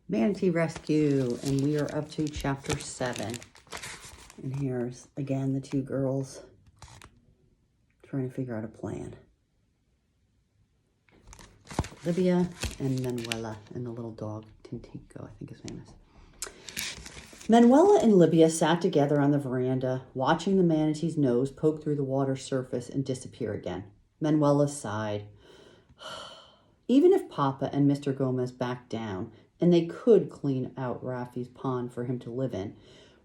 Manatee Rescue, and we are up to chapter 7. And here's, again, the two girls trying to figure out a plan. Libya and Manuela and the little dog, Tintico, I think his name is. Manuela and Libya sat together on the veranda, watching the manatee's nose poke through the water's surface and disappear again. Manuela sighed. Even if Papa and Mr. Gomez backed down, and they could clean out Rafi's pond for him to live in,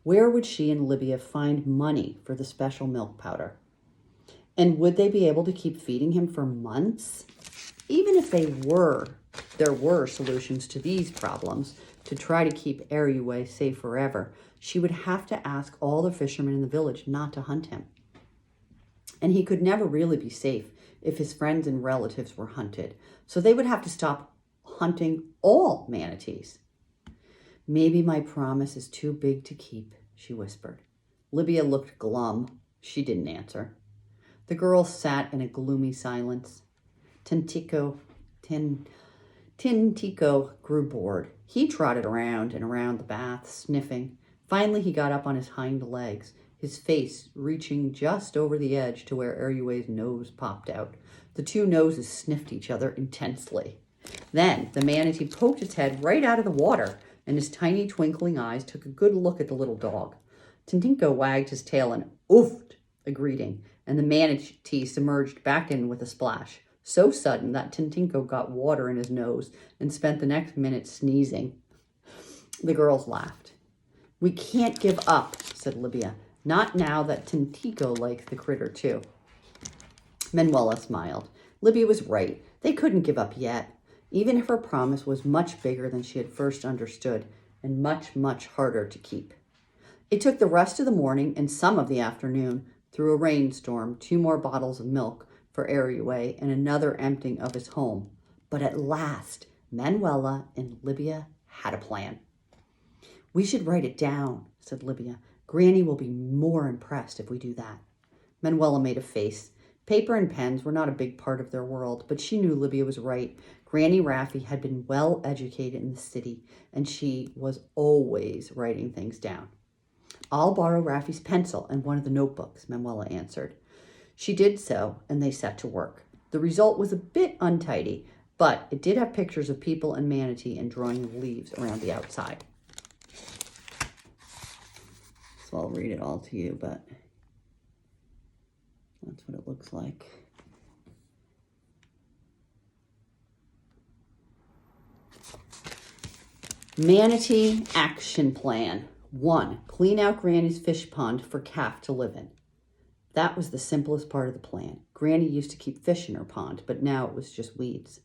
where would she and Libya find money for the special milk powder? And would they be able to keep feeding him for months? Even if there were solutions to these problems to try to keep Ariue safe forever, she would have to ask all the fishermen in the village not to hunt him. And he could never really be safe if his friends and relatives were hunted, so they would have to stop hunting all manatees. Maybe my promise is too big to keep, she whispered. Libya looked glum. She didn't answer. The girls sat in a gloomy silence. Tintico grew bored. He trotted around and around the bath, sniffing. Finally, he got up on his hind legs, his face reaching just over the edge to where Ariue's nose popped out. The two noses sniffed each other intensely. Then the manatee poked its head right out of the water, and his tiny twinkling eyes took a good look at the little dog. Tintico wagged his tail and oofed a greeting, and the manatee submerged back in with a splash, so sudden that Tintico got water in his nose and spent the next minute sneezing. The girls laughed. "We can't give up," said Libya. "Not now that Tintico likes the critter too." Manuela smiled. Libya was right. They couldn't give up yet, even if her promise was much bigger than she had first understood and much, much harder to keep. It took the rest of the morning and some of the afternoon, through a rainstorm, 2 more bottles of milk for Ariue and another emptying of his home. But at last, Manuela and Libya had a plan. "We should write it down," said Libya. "Granny will be more impressed if we do that." Manuela made a face. Paper and pens were not a big part of their world, but she knew Libya was right. Granny Rafi had been well educated in the city, and she was always writing things down. "I'll borrow Rafi's pencil and one of the notebooks," Manuela answered. She did so, and they set to work. The result was a bit untidy, but it did have pictures of people and manatee and drawing of leaves around the outside. So I'll read it all to you, but that's what it looks like. Manatee Action Plan. 1. Clean out Granny's fish pond for Calf to live in. That was the simplest part of the plan. Granny used to keep fish in her pond, but now it was just weeds.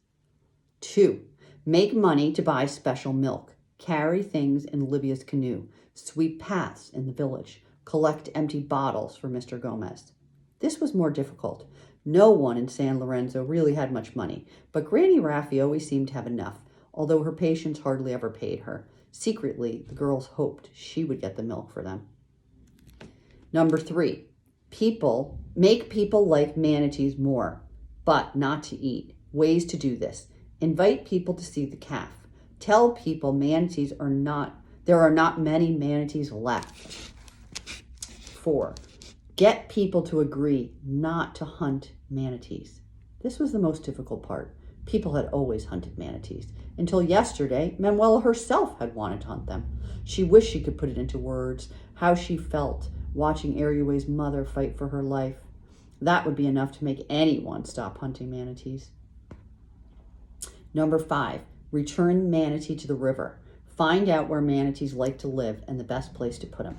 2. Make money to buy special milk. Carry things in Libya's canoe. Sweep paths in the village. Collect empty bottles for Mr. Gomez. This was more difficult. No one in San Lorenzo really had much money, but Granny Rafi always seemed to have enough, although her patients hardly ever paid her. Secretly, the girls hoped she would get the milk for them. Number 3. Make people like manatees more, but not to eat. Ways to do this. Invite people to see the calf. Tell people there are not many manatees left. 4. Get people to agree not to hunt manatees. This was the most difficult part. People had always hunted manatees. Until yesterday, Manuela herself had wanted to hunt them. She wished she could put it into words, how she felt watching Ariue's mother fight for her life. That would be enough to make anyone stop hunting manatees. Number 5, return manatee to the river. Find out where manatees like to live and the best place to put them.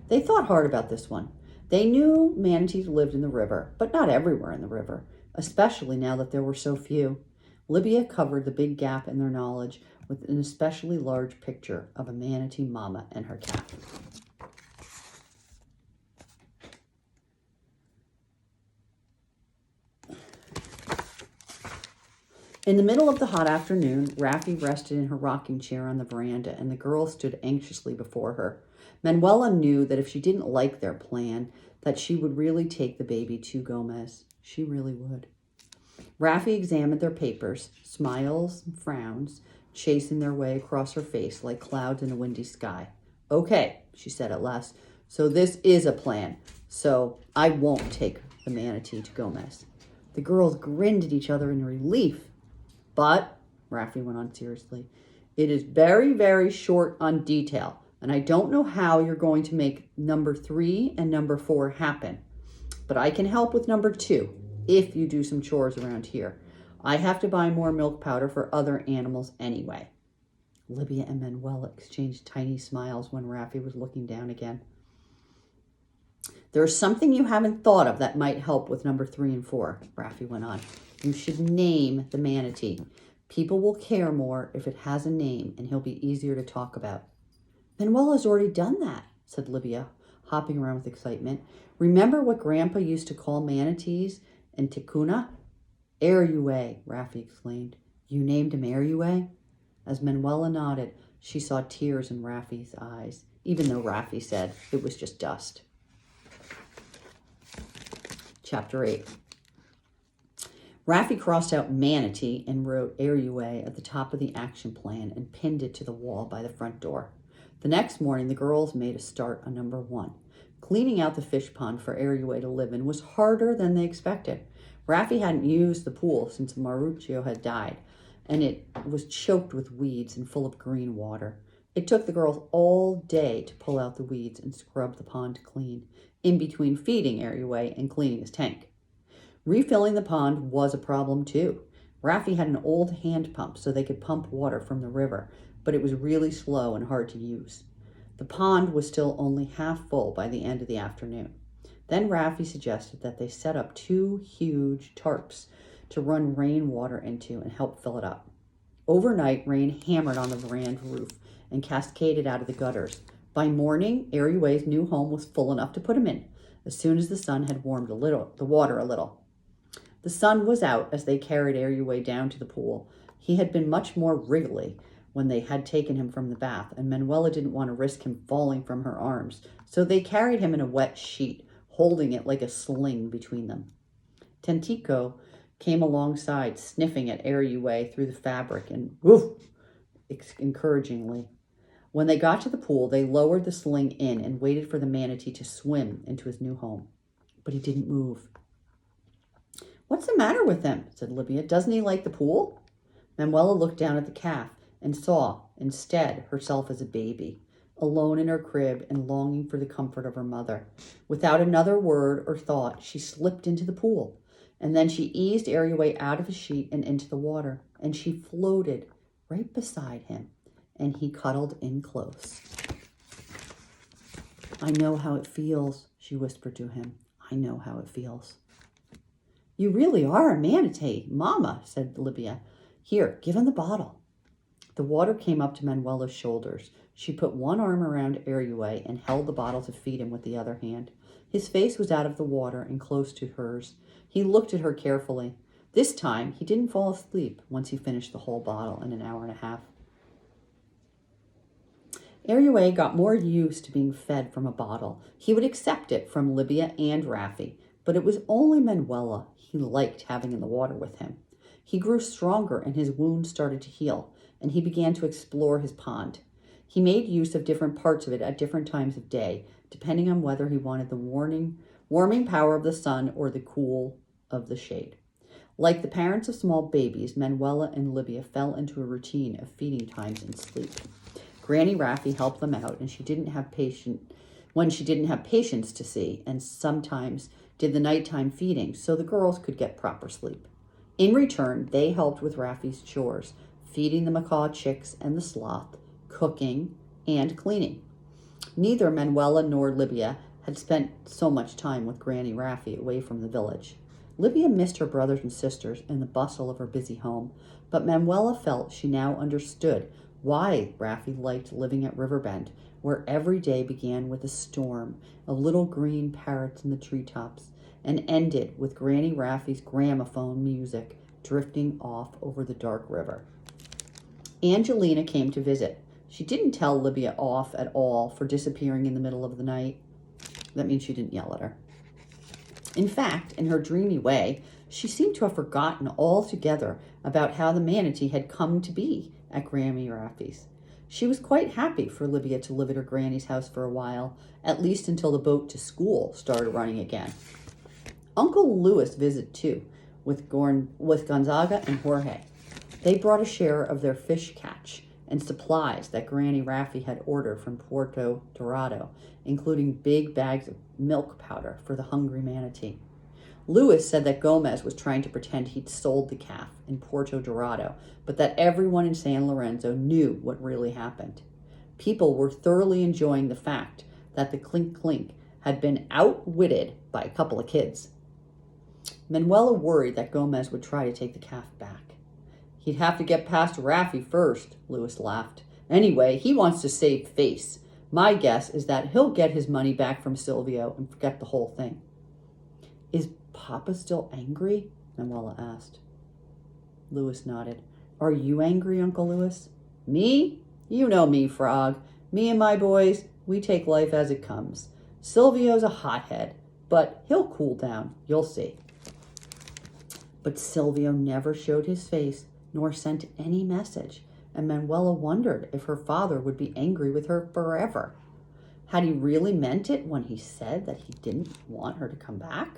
They thought hard about this one. They knew manatees lived in the river, but not everywhere in the river, especially now that there were so few. Libya covered the big gap in their knowledge with an especially large picture of a manatee mama and her calf. In the middle of the hot afternoon, Rafi rested in her rocking chair on the veranda, and the girls stood anxiously before her. Manuela knew that if she didn't like their plan, that she would really take the baby to Gomez. She really would. Rafi examined their papers, smiles and frowns, chasing their way across her face like clouds in a windy sky. "Okay," she said at last, "so this is a plan. So I won't take the manatee to Gomez." The girls grinned at each other in relief. "But," Raffi went on seriously, "it is very, very short on detail, and I don't know how you're going to make number 3 and number 4 happen. But I can help with number 2, if you do some chores around here. I have to buy more milk powder for other animals anyway." Libya and Manuela exchanged tiny smiles when Raffi was looking down again. "There's something you haven't thought of that might help with number 3 and 4, Raffi went on. "You should name the manatee. People will care more if it has a name, and he'll be easier to talk about." "Manuela's already done that," said Libya, hopping around with excitement. "Remember what Grandpa used to call manatees in Ticuna?" "Ariue," Raffi exclaimed. "You named him Ariue?" As Manuela nodded, she saw tears in Raffi's eyes, even though Raffi said it was just dust. Chapter 8. Raffi crossed out manatee and wrote Ariue at the top of the action plan and pinned it to the wall by the front door. The next morning, the girls made a start on number 1. Cleaning out the fish pond for Ariue to live in was harder than they expected. Raffi hadn't used the pool since Maruccio had died, and it was choked with weeds and full of green water. It took the girls all day to pull out the weeds and scrub the pond clean, in between feeding Ariue and cleaning his tank. Refilling the pond was a problem too. Raffi had an old hand pump so they could pump water from the river, but it was really slow and hard to use. The pond was still only half full by the end of the afternoon. Then Raffi suggested that they set up 2 huge tarps to run rainwater into and help fill it up. Overnight, rain hammered on the veranda roof and cascaded out of the gutters. By morning, Ariue's new home was full enough to put him in, as soon as the sun had warmed the water a little. The sun was out as they carried Ariue down to the pool. He had been much more wriggly when they had taken him from the bath, and Manuela didn't want to risk him falling from her arms, so they carried him in a wet sheet, holding it like a sling between them. Tentico came alongside, sniffing at Ariue through the fabric and woof, encouragingly. When they got to the pool, they lowered the sling in and waited for the manatee to swim into his new home. But he didn't move. "What's the matter with him?" said Libya. "Doesn't he like the pool?" Manuela looked down at the calf and saw, instead, herself as a baby, alone in her crib and longing for the comfort of her mother. Without another word or thought, she slipped into the pool, and then she eased Ariue out of his sheet and into the water, and she floated right beside him, and he cuddled in close. "I know how it feels," she whispered to him. "I know how it feels." "You really are a manatee, Mama," said Libya. "Here, give him the bottle." The water came up to Manuela's shoulders. She put one arm around Ariue and held the bottle to feed him with the other hand. His face was out of the water and close to hers. He looked at her carefully. This time, he didn't fall asleep once he finished the whole bottle in an hour and a half. Ariue got more used to being fed from a bottle. He would accept it from Libya and Raffi, but it was only Manuela he liked having in the water with him. He grew stronger and his wound started to heal, and he began to explore his pond. He made use of different parts of it at different times of day, depending on whether he wanted the warming power of the sun or the cool of the shade. Like the parents of small babies, Manuela and Libya fell into a routine of feeding times and sleep. Granny Raffi helped them out, and when she didn't have patience to see, and sometimes did the nighttime feeding so the girls could get proper sleep. In return, they helped with Raffi's chores, feeding the macaw chicks and the sloth, cooking, and cleaning. Neither Manuela nor Libya had spent so much time with Granny Raffi away from the village. Libya missed her brothers and sisters and the bustle of her busy home, but Manuela felt she now understood why Raffi liked living at Riverbend, where every day began with a storm of little green parrots in the treetops and ended with Granny Raffi's gramophone music drifting off over the dark river. Angelina came to visit. She didn't tell Libya off at all for disappearing in the middle of the night. That means she didn't yell at her. In fact, in her dreamy way, she seemed to have forgotten altogether about how the manatee had come to be at Grammy Raffy's. She was quite happy for Libya to live at her granny's house for a while, at least until the boat to school started running again. Uncle Louis visited too, with Gonzaga and Jorge. They brought a share of their fish catch and supplies that Granny Raffy had ordered from Puerto Dorado, including big bags of milk powder for the hungry manatee. Louis said that Gomez was trying to pretend he'd sold the calf in Puerto Dorado, but that everyone in San Lorenzo knew what really happened. People were thoroughly enjoying the fact that the Clink Clink had been outwitted by a couple of kids. Manuela worried that Gomez would try to take the calf back. He'd have to get past Raffy first, Louis laughed. Anyway, he wants to save face. My guess is that he'll get his money back from Silvio and forget the whole thing. Is Papa still angry? Manuela asked. Louis nodded. Are you angry, Uncle Louis? Me? You know me, Frog. Me and my boys, we take life as it comes. Silvio's a hothead, but he'll cool down. You'll see. But Silvio never showed his face nor sent any message, and Manuela wondered if her father would be angry with her forever. Had he really meant it when he said that he didn't want her to come back?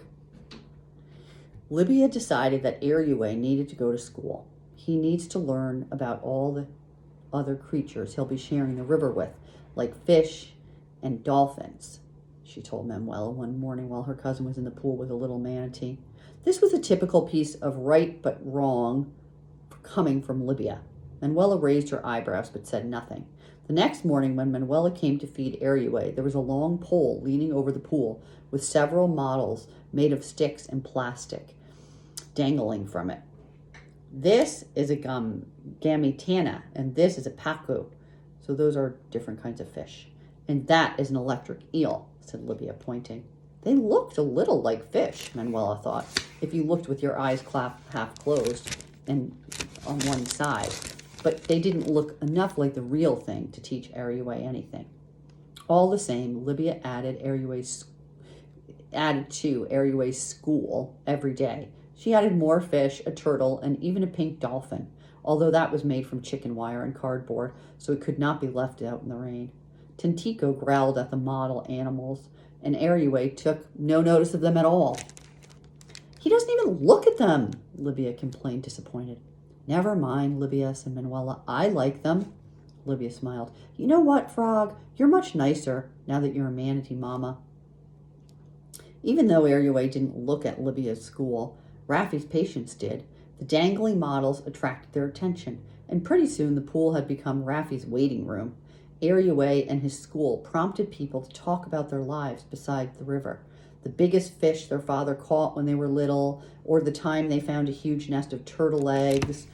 Libya decided that Ariue needed to go to school. He needs to learn about all the other creatures he'll be sharing the river with, like fish and dolphins, she told Manuela one morning while her cousin was in the pool with a little manatee. This was a typical piece of right but wrong coming from Libya. Manuela raised her eyebrows but said nothing. The next morning, when Manuela came to feed Ariue, there was a long pole leaning over the pool with several models made of sticks and plastic dangling from it. This is a gamitana, and this is a pacu. So those are different kinds of fish. And that is an electric eel, said Libya, pointing. They looked a little like fish, Manuela thought, if you looked with your eyes half closed and on one side. But they didn't look enough like the real thing to teach Ariue anything. All the same, Libya added to Ariue's school every day. She added more fish, a turtle, and even a pink dolphin, although that was made from chicken wire and cardboard, so it could not be left out in the rain. Tintico growled at the model animals, and Ariue took no notice of them at all. He doesn't even look at them, Libya complained, disappointed. Never mind, Libya, said Manuela. I like them. Libya smiled. You know what, Frog? You're much nicer now that you're a manatee mama. Even though Ariue didn't look at Libya's school, Raffy's patients did. The dangling models attracted their attention, and pretty soon the pool had become Raffy's waiting room. Ariue and his school prompted people to talk about their lives beside the river. The biggest fish their father caught when they were little, or the time they found a huge nest of turtle eggs,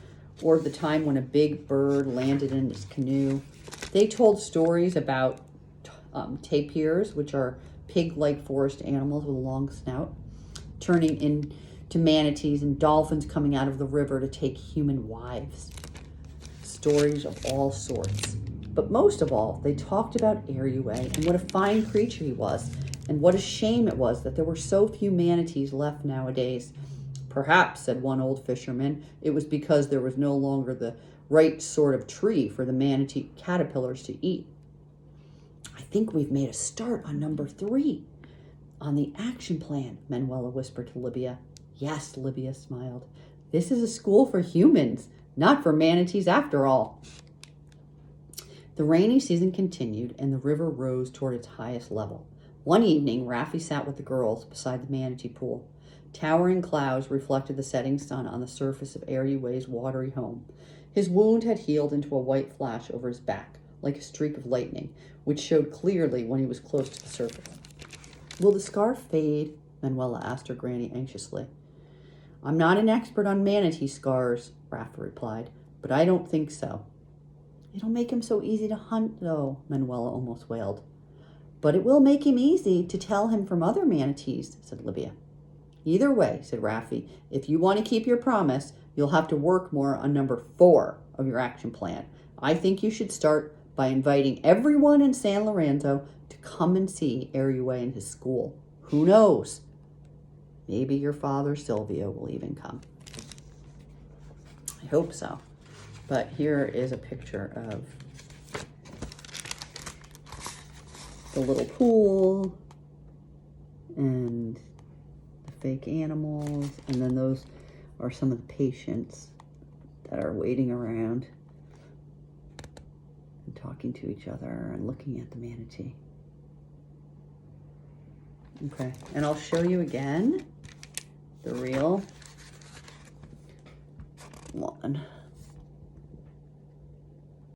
or the time when a big bird landed in his canoe. They told stories about tapirs, which are pig-like forest animals with a long snout, turning into manatees, and dolphins coming out of the river to take human wives. Stories of all sorts. But most of all, they talked about Ariue and what a fine creature he was, and what a shame it was that there were so few manatees left nowadays. Perhaps, said one old fisherman, it was because there was no longer the right sort of tree for the manatee caterpillars to eat. I think we've made a start on number 3. On the action plan, Manuela whispered to Libya. Yes, Libya smiled. This is a school for humans, not for manatees after all. The rainy season continued, and the river rose toward its highest level. One evening, Raffy sat with the girls beside the manatee pool. Towering clouds reflected the setting sun on the surface of Ariue's watery home. His wound had healed into a white flash over his back, like a streak of lightning, which showed clearly when he was close to the surface. Will the scar fade? Manuela asked her granny anxiously. I'm not an expert on manatee scars, Raffy replied, but I don't think so. It'll make him so easy to hunt, though, Manuela almost wailed. But it will make him easy to tell him from other manatees, said Libya. Either way, said Raffy, if you want to keep your promise, you'll have to work more on number 4 of your action plan. I think you should start by inviting everyone in San Lorenzo to come and see Ariue and his school. Who knows? Maybe your father, Silvio, will even come. I hope so. But here is a picture of the little pool and the fake animals, and then those are some of the patients that are waiting around and talking to each other and looking at the manatee. Okay, and I'll show you again the real one.